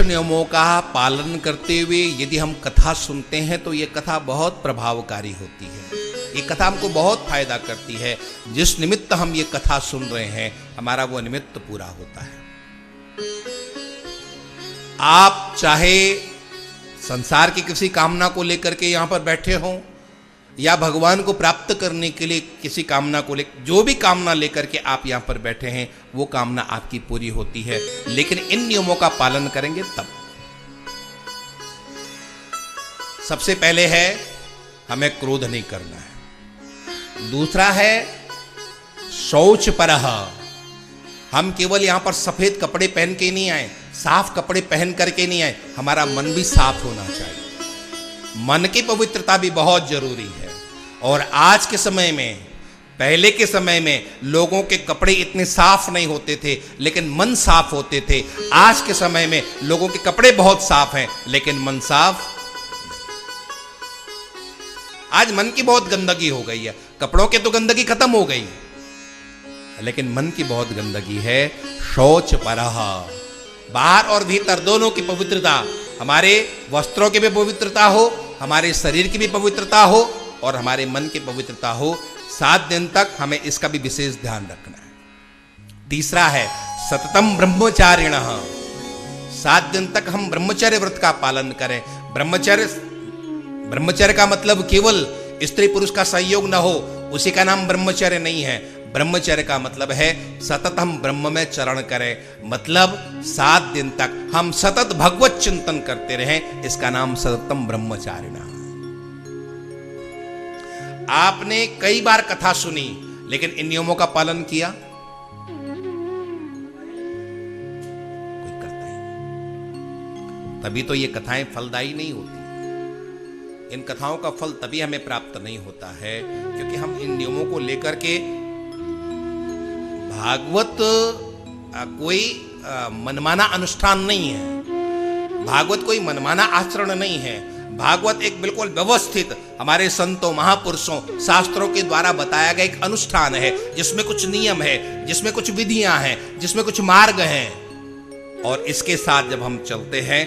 नियमों का पालन करते हुए यदि हम कथा सुनते हैं तो ये कथा बहुत प्रभावकारी होती है। ये कथा हमको बहुत फायदा करती है। जिस निमित्त हम ये कथा सुन रहे हैं हमारा वो निमित्त पूरा होता है। आप चाहे संसार की किसी कामना को लेकर के यहां पर बैठे हों या भगवान को प्राप्त करने के लिए किसी कामना को लेकर, जो भी कामना लेकर के आप यहां पर बैठे हैं वो कामना आपकी पूरी होती है, लेकिन इन नियमों का पालन करेंगे तब। सबसे पहले है हमें क्रोध नहीं करना है। दूसरा है शौच परह। हम केवल यहां पर सफेद कपड़े पहन के नहीं आए, साफ कपड़े पहन करके नहीं आए, हमारा मन भी साफ होना चाहिए। मन की पवित्रता भी बहुत जरूरी है। और आज के समय में, पहले के समय में लोगों के कपड़े इतने साफ नहीं होते थे लेकिन मन साफ होते थे। आज के समय में लोगों के कपड़े बहुत साफ हैं लेकिन मन साफ। आज मन की बहुत गंदगी हो गई है। कपड़ों के तो गंदगी खत्म हो गई लेकिन मन की बहुत गंदगी है। शौच परह, बाहर और भीतर दोनों की पवित्रता, हमारे वस्त्रों की भी पवित्रता हो, हमारे शरीर की भी पवित्रता हो और हमारे मन की पवित्रता हो। 7 दिन तक हमें इसका भी विशेष ध्यान रखना है। तीसरा है सततम ब्रह्मचारिणः। 7 दिन तक हम ब्रह्मचर्य व्रत का पालन करें। ब्रह्मचर्य का मतलब केवल स्त्री पुरुष का संयोग न हो, उसी का नाम ब्रह्मचर्य नहीं है। ब्रह्मचर्य का मतलब है सतत हम ब्रह्म में चरण करें। मतलब 7 दिन तक हम सतत भगवत चिंतन करते रहें, इसका नाम सततम ब्रह्मचारिणः। आपने कई बार कथा सुनी लेकिन इन नियमों का पालन किया? कोई करता ही नहीं। तभी तो ये कथाएं फलदायी नहीं होती। इन कथाओं का फल तभी हमें प्राप्त नहीं होता है क्योंकि हम इन नियमों को लेकर के, भागवत कोई मनमाना अनुष्ठान नहीं है, भागवत कोई मनमाना आचरण नहीं है। भागवत एक बिल्कुल व्यवस्थित, हमारे संतों महापुरुषों शास्त्रों के द्वारा बताया गया एक अनुष्ठान है जिसमें कुछ नियम है, जिसमें कुछ विधियां हैं, जिसमें कुछ मार्ग हैं। और इसके साथ जब हम चलते हैं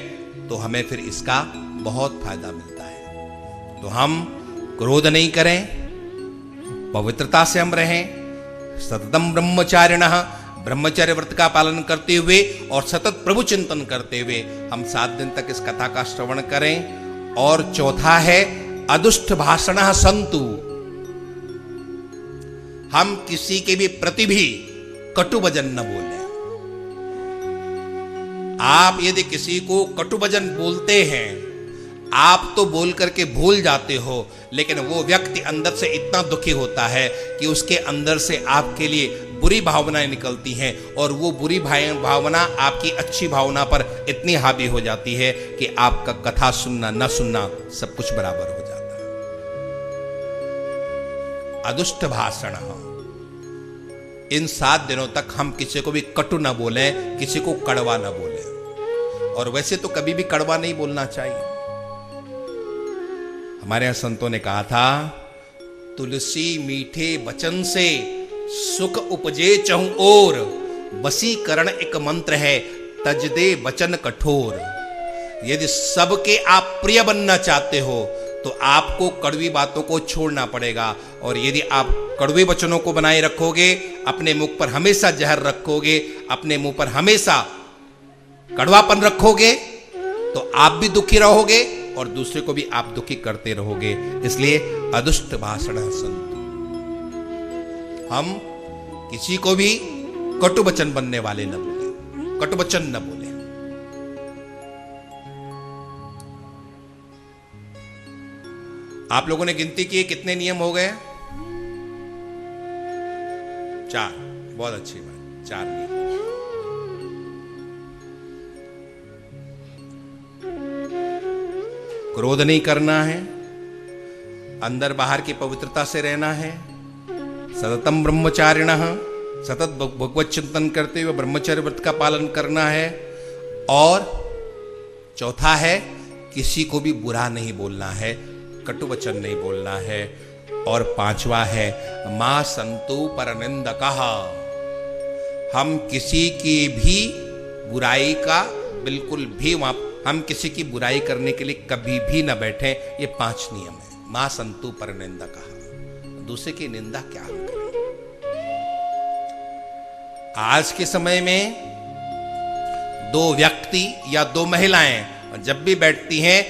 तो हमें फिर इसका बहुत फायदा मिलता है। तो हम क्रोध नहीं करें, पवित्रता से हम रहें, सततम ब्रह्मचारिणः, ब्रह्मचर्य व्रत का पालन करते हुए और सतत प्रभु चिंतन करते हुए हम 7 दिन तक इस कथा का श्रवण करें। और चौथा है अदुष्ट भाषणः सन्तु। हम किसी के भी प्रति भी कटु वचन न बोलें। आप यदि किसी को कटु वचन बोलते हैं, आप तो बोल करके भूल जाते हो, लेकिन वो व्यक्ति अंदर से इतना दुखी होता है कि उसके अंदर से आपके लिए बुरी भावनाएं निकलती हैं और वो बुरी भावना आपकी अच्छी भावना पर इतनी हावी हो जाती है कि आपका कथा सुनना न सुनना सब कुछ बराबर हो जाता है। अदुष्ट भाषण। इन 7 दिनों तक हम किसी को भी कटु न बोलें, किसी को कड़वा न बोलें। और वैसे तो कभी भी कड़वा नहीं बोलना चाहिए। हमारे यहां संतों ने कहा था, तुलसी मीठे वचन से सुख उपजे चहु ओर, वसीकरण एक मंत्र है तज दे वचन कठोर। यदि सबके आप प्रिय बनना चाहते हो तो आपको कड़वी बातों को छोड़ना पड़ेगा। और यदि आप कड़वे वचनों को बनाए रखोगे, अपने मुख पर हमेशा जहर रखोगे, अपने मुंह पर हमेशा कड़वापन रखोगे तो आप भी दुखी रहोगे और दूसरे को भी आप दुखी करते रहोगे। इसलिए अदुष्ट भाषण सन्तु। हम किसी को भी कटु वचन बनने वाले न बोले, कटु वचन न बोले। आप लोगों ने गिनती की कितने नियम हो गए? 4। बहुत अच्छी बात, 4 नियम। क्रोध नहीं करना है, अंदर बाहर की पवित्रता से रहना है, सततम ब्रह्मचारिणः, सतत भगवत चिंतन करते हुए ब्रह्मचर्य व्रत का पालन करना है। और चौथा है किसी को भी बुरा नहीं बोलना है, कटु वचन नहीं बोलना है। और 5वां है मा संतु परनिंदकः। हम किसी की भी बुराई का बिल्कुल भी वहां हम किसी की बुराई करने के लिए कभी भी ना बैठे। ये 5 नियम है। मां संतु पर निंदा कहा, दूसरे की निंदा क्या हम करें। आज के समय में 2 व्यक्ति या 2 महिलाएं जब भी बैठती हैं,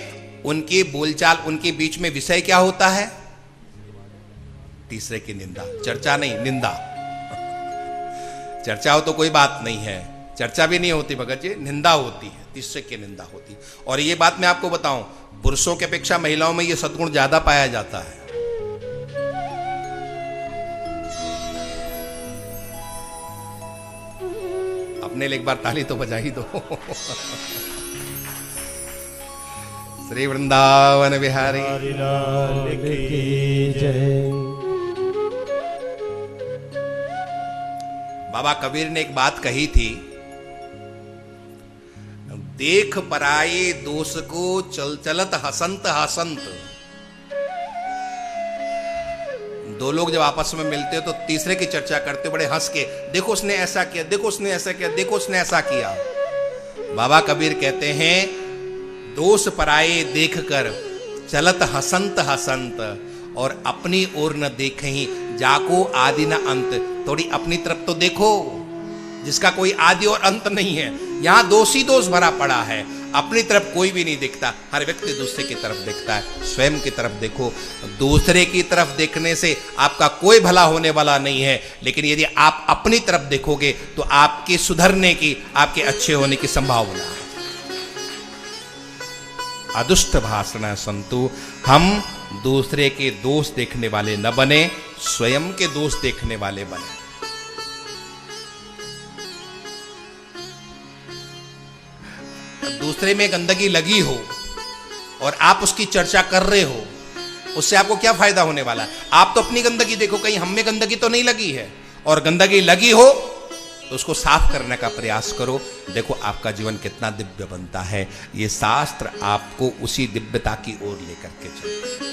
उनकी बोलचाल, उनके बीच में विषय क्या होता है? तीसरे की निंदा। चर्चा नहीं, निंदा। चर्चा हो तो कोई बात नहीं है, चर्चा भी नहीं होती भगत जी, निंदा होती है, तीसरे की निंदा होती है। और ये बात मैं आपको बताऊं, पुरुषों की अपेक्षा महिलाओं में ये सद्गुण ज्यादा पाया जाता है। अपने लिए एक बार ताली तो बजा ही दो। श्री वृंदावन बिहारी लाल की जय। बाबा कबीर ने एक बात कही थी, देख पराये दोष को चल चलत हसंत हसंत। 2 लोग जब आपस में मिलते हो तो तीसरे की चर्चा करते बड़े हंस के, देखो उसने ऐसा किया, देखो उसने ऐसा किया, देखो उसने ऐसा किया। बाबा कबीर कहते हैं, दोष पराये देख कर चलत हसंत हसंत, और अपनी ओर न देख ही जाको आदि न अंत। थोड़ी अपनी तरफ तो देखो, जिसका कोई आदि और अंत नहीं है। यहां दोष ही दोष भरा पड़ा है, अपनी तरफ कोई भी नहीं दिखता, हर व्यक्ति दूसरे की तरफ देखता है। स्वयं की तरफ देखो। दूसरे की तरफ देखने से आपका कोई भला होने वाला नहीं है, लेकिन यदि आप अपनी तरफ देखोगे तो आपके सुधरने की, आपके अच्छे होने की संभावना है। अदुष्ट भाषण संतु, हम दूसरे के दोष देखने वाले न बने, स्वयं के दोष देखने वाले बने। दूसरे में गंदगी लगी हो और आप उसकी चर्चा कर रहे हो, उससे आपको क्या फायदा होने वाला है? आप तो अपनी गंदगी देखो, कहीं हम में गंदगी तो नहीं लगी है। और गंदगी लगी हो तो उसको साफ करने का प्रयास करो। देखो आपका जीवन कितना दिव्य बनता है। ये शास्त्र आपको उसी दिव्यता की ओर लेकर के चलते हैं।